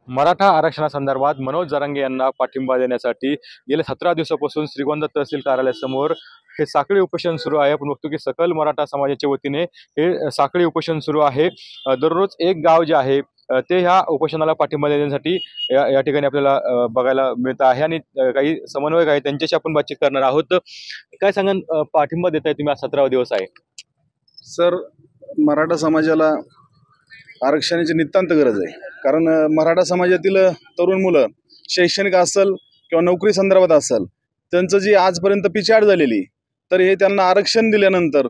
मराठा आरक्षणासंदर्भात मनोज जरांगे यांना पाठिंबा देण्यासाठी गेल्या 17 दिवसापासून श्रीगोंदा तहसील कार्यालयासमोर हे साखळी उपोषण सुरू आहे। आपण बघतो की सकल मराठा समाजाच्या वतीने हे साखळी उपोषण सुरू आहे। दररोज एक गाव जे आहे ते ह्या उपोषणाला पाठिंबा देण्यासाठी या ठिकाणी आपल्याला बघायला मिळत आहे आणि काही समन्वयक आहेत त्यांच्याशी आपण बातचीत करणार आहोत। काय सांगा, पाठिंबा देताय तुम्ही? आज 17वा दिवस आहे। सर, मराठा समाजाला आरक्षणाची नितांत गरज आहे। कारण मराठा समाजातील तरुण मुलं शैक्षणिक असेल किंवा नोकरी संदर्भात असेल, त्यांचं जी आजपर्यंत पिछाड झालेली, तर हे त्यांना आरक्षण दिल्यानंतर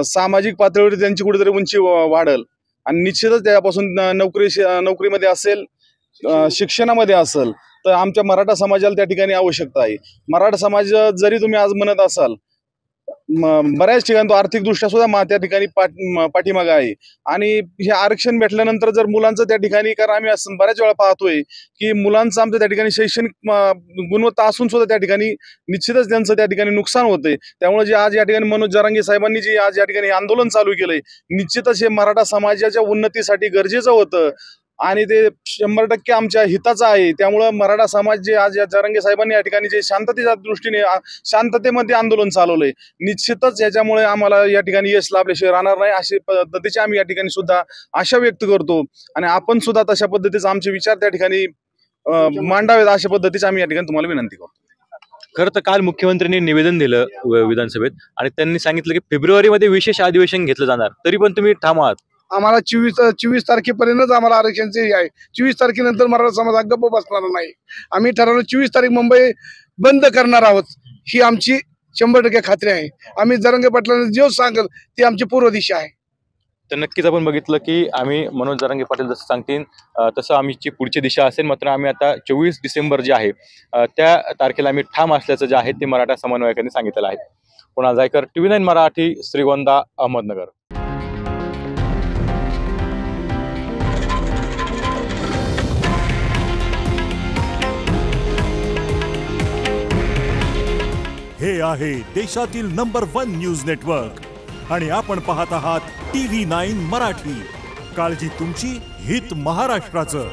सामाजिक पातळीवर त्यांची कुठेतरी उंची वाढेल आणि निश्चितच त्यापासून नोकरीमध्ये असेल, शिक्षणामध्ये असेल, तर आमच्या मराठा समाजाला त्या ठिकाणी आवश्यकता आहे। मराठा समाज जरी तुम्ही आज म्हणत असाल, बऱ्याच ठिकाणी तो आर्थिकदृष्ट्या सुद्धा त्या ठिकाणी पाठीमागे आहे। आणि हे आरक्षण भेटल्यानंतर जर मुलांचं त्या ठिकाणी, कारण आम्ही असं बऱ्याच वेळा पाहतोय की मुलांचं आमचं त्या ठिकाणी शैक्षणिक गुणवत्ता असून सुद्धा त्या ठिकाणी निश्चितच त्यांचं त्या ठिकाणी नुकसान होतंय। त्यामुळे जे आज या ठिकाणी मनोज जरांगे साहेबांनी जे आज या ठिकाणी आंदोलन चालू केलंय, निश्चितच हे मराठा समाजाच्या उन्नतीसाठी गरजेचं होतं आणि ते 100% आमच्या हिताचं आहे। त्यामुळं मराठा समाज जे आज या जरांगे साहेबांनी या ठिकाणी जे शांततेच्या दृष्टीने शांततेमध्ये आंदोलन चालवलंय, निश्चितच याच्यामुळे आम्हाला या ठिकाणी यश लाभल्याशिवाय राहणार नाही, अशी पद्धतीची आम्ही या ठिकाणी सुद्धा आशा व्यक्त करतो। आणि आपण सुद्धा तशा पद्धतीचे आमचे विचार त्या ठिकाणी मांडावेत, अशा पद्धतीची आम्ही या ठिकाणी तुम्हाला विनंती करतो। खरं तर काल मुख्यमंत्र्यांनी निवेदन दिलं विधानसभेत आणि त्यांनी सांगितलं की फेब्रुवारीमध्ये विशेष अधिवेशन घेतलं जाणार, तरी पण तुम्ही ठाम आहात। आम्हाला 24 तारखेपर्यंतच आम्हाला आरक्षणचे आहे। 24 तारखेनंतर मराठा समाज गप्प बसणार नाही। आम्ही ठरवलं 24 तारीख मुंबई बंद करणार आहोत, ही आमची 100% खात्री आहे। आम्ही जरांगे पाटलांना जे सांगेल ती आमची पूर्व दिशा आहे। तर नक्कीच आपण बघितलं की आम्ही मनोज जरांगे पाटील जसं सांगतील तसं आमची पुढची दिशा असेल। मात्र आम्ही आता 24 डिसेंबर जे आहे त्या तारखेला आम्ही ठाम असल्याचं जे आहे ते मराठा समन्वयकांनी सांगितलेलं आहे। कुणाल जायकर, TV9 मराठी, श्रीगोंदा, अहमदनगर। हे आहे देशातील नंबर 1 न्यूज नेटवर्क आणि आपण पाहत आहात TV9 मराठी। काळजी तुमची, हित महाराष्ट्राचं।